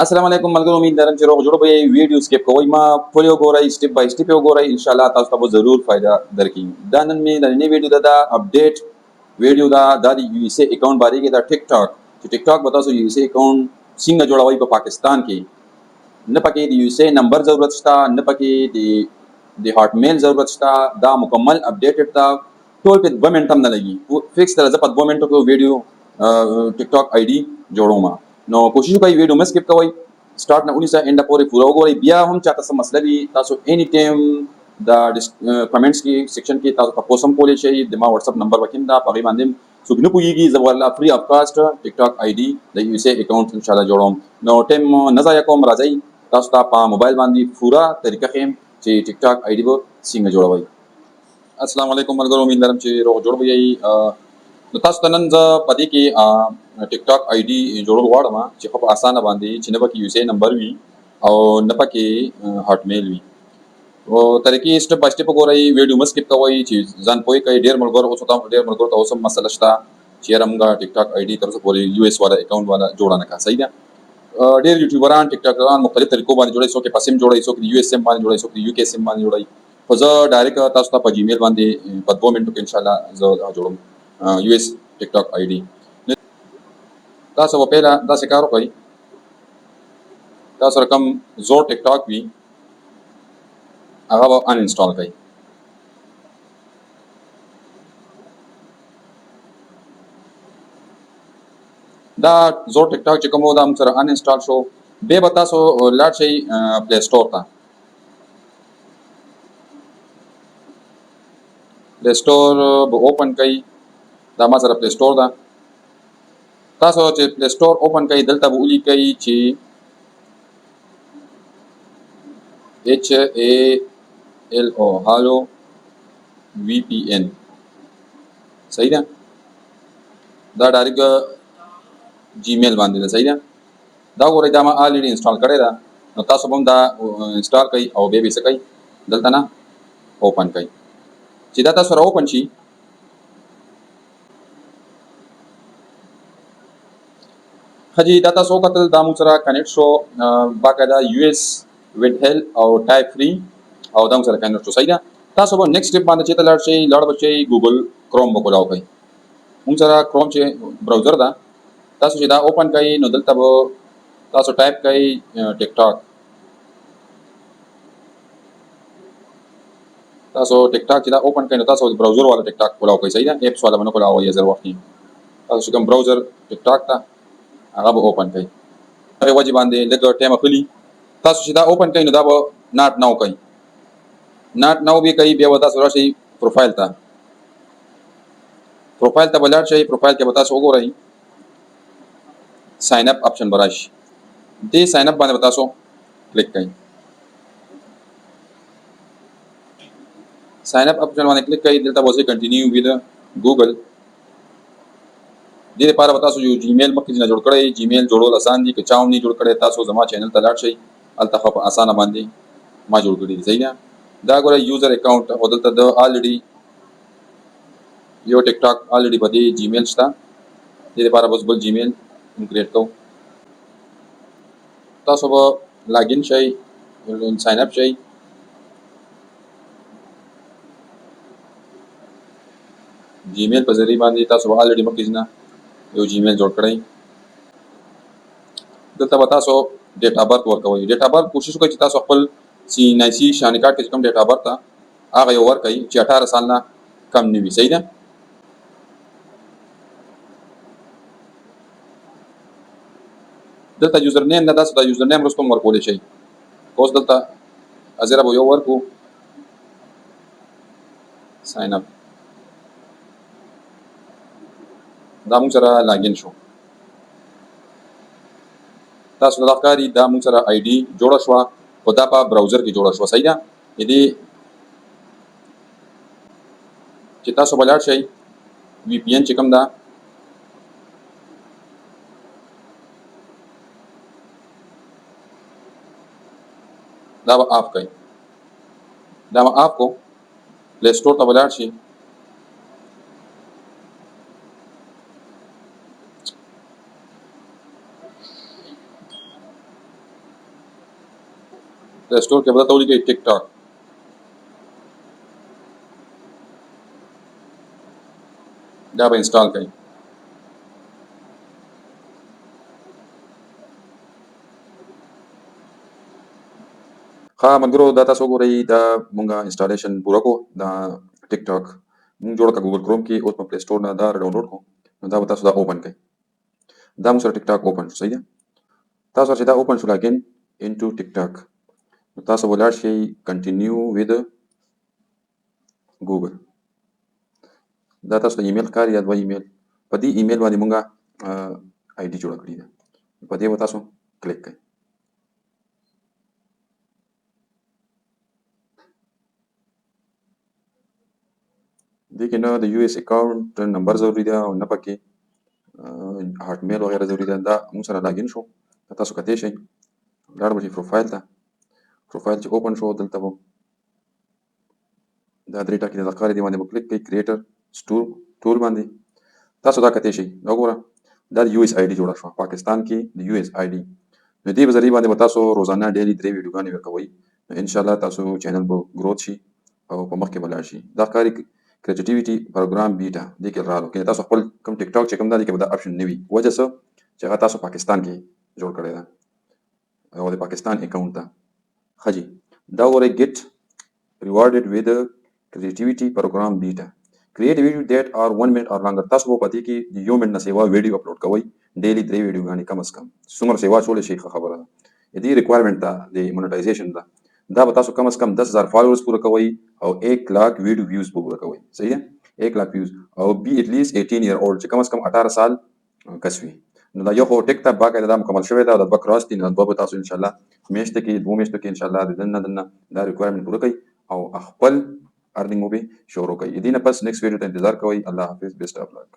अस्सलाम वालेकुम मलगुर उम्मीद दरम چې روغ جوړ به ویډیو سکیپ کوي ما پوری وګورئ سټپ بای سټپ وګورئ ان شاء الله تاسو ته به ضرور فائدہ درکړي دا نن می د نوې ویډیو دا اپډیټ ویډیو دا د یو اس ای اکاؤنٹ باندې کې دا ټیک ټاک چې ټیک ټاک به تاسو یو اس ای اکاؤنٹ څنګه جوړوي په پاکستان کې نه پکې د یو اس ای نمبر ضرورت شته نه پکې د هاټ میل ضرورت شته دا مکمل اپډیټډ دا ټول په 2 منټم نه لګي فکس تر ځه په 2 منټو کې ویډیو ټیک ټاک آی ډي جوړوم نو کوشش وکړئ ویډیو مې سکپ کوئ سٹارټ نه 19 اینډ پورې پورا وګورئ بیا هم چاته څه مسله وي تاسو اني ټایم دا کمنټس کې سیکشن کې تاسو تاسو هم کولای شئ د ما واتس اپ نمبر وکیم دا په باندې څوک نه پوهیږي زه والله فری اف کاسټ ټیک ټاک آی ډي د یو اس ای اکاؤنٹ ان شاء الله جوړوم نو ټایم نه ضایع کوم راځي تاسو ته په موبایل باندې پورا طریقه خیم چې ټیک ټاک آی ډي به څنګه جوړوي السلام علیکم ملګرو امید لرم چې روغ جوړ به یې نو تاسو ته نن زه په دې کې ټیک ټاک آی ډي جوړول غواړم چې په اسانه باندې چې نه پکې یو اس ای نمبر وي او نه پکې هاټ میل وي او طریقې سټپ بای سټپ وګورئ ویډیو مې سکپ کوئ چې ځان پوي کوي ډېر ملګرو اوس ته ډېر ملګرو ته اوس هم مسله شته چې رمګه ټیک ټاک آی ډي تر څو پورې یو اس والا اکاؤنٹ والا جوړه نه کا صحیح ده ډېر یوټیوبران ټیک ټاکران مختلف طریقو باندې جوړي څوک په سیم جوړي څوک یو اس ایم باندې جوړي څوک یو کې سیم باندې جوړي خو زه ډایرکټ تاسو ته په جیمیل باندې په 2 منټو کې ان شاء الله زه جوړوم یو اس ټیک ټاک آی ډي تاسو په پیله دا څه کار وکړئ تاسو رقم زور ټیک ټاک وي هغه به ان انسټال کړئ دا زور ټیک ټاک چې کوم دا موږ سره ان انسټال شو به به تاسو لاړ شئ پلی سٹور ته پلی سٹور به اوپن کړئ دا ما سره پلی سٹور ده تاسو چې پلی سٹور اوپن کړئ دلته به ولیکئ چې ایچ ای ال او هالو وی پی ان صحیح ده دا ډایرکټ جیمیل باندې ده صحیح ده دا ګورئ دا ما الریډي انسټال کړی ده نو تاسو هم دا انسټال کړئ او به څه کوئ دلته نه اوپن کړئ چې دا تاسو سره اوپن شي خجی دا تاسو کتل دا موږ سره کنیکټ شو باقاعده یو اس وډ هیل او ټایپ فری او دا موږ سره کنیکټ شو صحیح ده تاسو به نیکسټ سټپ باندې چې ته لاړ شئ لاړ بچي ګوګل کروم وکړاو کوي موږ سره کروم چې براوزر ده تاسو چې دا اوپن کړئ نو دلته به تاسو ټایپ کړئ ټیک ټاک تاسو ټیک ټاک چې دا اوپن کړئ نو تاسو براوزر والا ټیک ټاک کولاو کوي صحیح ده اپس والا باندې کولاو یې زر وخت تاسو کوم براوزر ټیک ټاک ته هغه به اوپن کړئ هغه وجه باندې لږ ټایم اخلي تاسو چې دا اوپن کړئ نو دا به ناٹ نو کوي ناٹ نو به کوي بیا تاسو راشي پروفایل ته بلار شي پروفایل کې به تاسو وګورئ ساين اپ آپشن براشي دې ساين اپ باندې تاسو کلیک کړئ ساين اپ آپشن باندې کلیک کړئ دلته به کنټینیو وذ ګوګل دې لپاره تاسو یو جیمیل مخکې نه جوړ کړئ جیمیل جوړول آسان دي که چاوم نه جوړ کړئ تاسو زما چینل ته لاړ شئ الته په اسانه باندې ما جوړ کړی دی صحیح ده دا ګوره یوزر اکاؤنٹ او دلته د الریډي یو ټیک ټاک الریډي په دې جیمیل شته دې لپاره بس بل جیمیل کریټ کوم تاسو به لاګین شئ ساين اپ شئ جیمیل په ذریعہ باندې تاسو به الریډي مخکې نه یو جیمیل جوړ کړئ دلته به تاسو ډیټ اف برث ورکوئ ډیټ اف برث کوشش وکړئ چې تاسو خپل سی نایسی شان کارت کې کوم ډیټ اف برث هغه یو ورکړئ چې 18 سال نه کم نه وي صحیح ده دلته یوزر نیم نه تاسو دا یوزر نیم رستم ورکولای شئ اوس دلته ازره به یو ورکو ساين اپ دا موږ سره لاګین شو تاسو د ښکاری دا موږ سره آی ډي جوړ شو په دا په براوزر کې جوړ شو صحیح ده دې چې تاسو بلار شئ وی پی ان چې کوم دا دا به آف کړئ دا به آف کو پلی سٹور ته بلار شئ پلی سٹور کې به درته ولیکئ ټیک ټاک. دا به انسټال کړئ. ښه ملګرو دا تاسو وګورئ دا مونږه انسټالیشن پوره کړو دا ټیک ټاک مونږ جوړ کړه ګوګل کروم کې. اوس په پلی سټور نه دا ډاونلوډ کړو نو دا به تاسو دا اوپن کړئ. دا مونږ سره ټیک ټاک اوپن شو. صحیح ده. تاسو چې دا اوپن شو لاګین انټو ټیک ټاک نو تاسو ولاړ شئ کنټینیو ود ګوګل. دا تاسو ته ایمیل ښکاري یا دوه ایمیل. په دې ایمیل باندې مونږه آی ډي جوړه کړې ده. په دې به تاسو کلیک کړئ. دې کې نه د یو ایس اکاونټ نمبر ضروري ده او نه پکې هارټ میل وغیره ضروري ده. دا مونږ سره لاګین شو. تاسو کتلی شئ لاړ به شئ پروفایل ته. پروفایل چې اوپن شو دلته به دا درې ټکي درته ښکاري دې باندې به کلیک کړئ کریټر ټول باندې. تاسو دا کتلی شئ دا وګوره دا د یو ایس آی ډي جوړه شوه پاکستان کې د یو ایس آی ډي. نو دې په ذریعې باندې به تاسو روزانه ډیلي 3 ویډیوګانې ورکوئ نو انشاءالله تاسو چینل به ګروت شي او په مخکې به لاړ شي. دا ښکاري کریټیویټي پروګرام بیټا دې کې رالو کې تاسو خپل کوم ټیک ټاک چې کوم دا دې کې به دا اپشن نه وي. وجه څه چې هغه تاسو پاکستان کې جوړ کړی ده او د پاکستان اکاونټ ده. ښه جي دا وګورئ ګیټ ریوارډډ ود کریټیویټي پروګرام بیټا create a video that are 1 minute or longer. تاسو په پدې کې د 1 منټ نه سیوا ویډیو اپلوډ کوئ ډیلی 3 ویډیوګانې کم از کم څومره سیوا چولې شي خبره ده. دې ریکوایرمنټ ده د مونټایزیشن ده. دا به تاسو کم از کم 10,000 فالوورز پوره کوئ او 1 लाख ویډیو ویوز پوره کوئ. صحیح ده 1 लाख ویوز او بی ایٹ لیسٹ 18 ایئر اولډ چې کم از کم 18 سال کس وي. نو دا یو خو ټیک ټاک باقاعده دا مکمل شوی دا د دوه کراس دي. نو دوه به تاسو انشاءالله میاشتې کې 2 میاشتو کې انشاءالله د دننه دا ریکوایرمنټ پوره کوئ او خپل ارننګ مو به شروع کوي. دې نه پس نیکسٹ ویډیو ته انتظار کوئ. الله حافظ. بیسټ اف لک.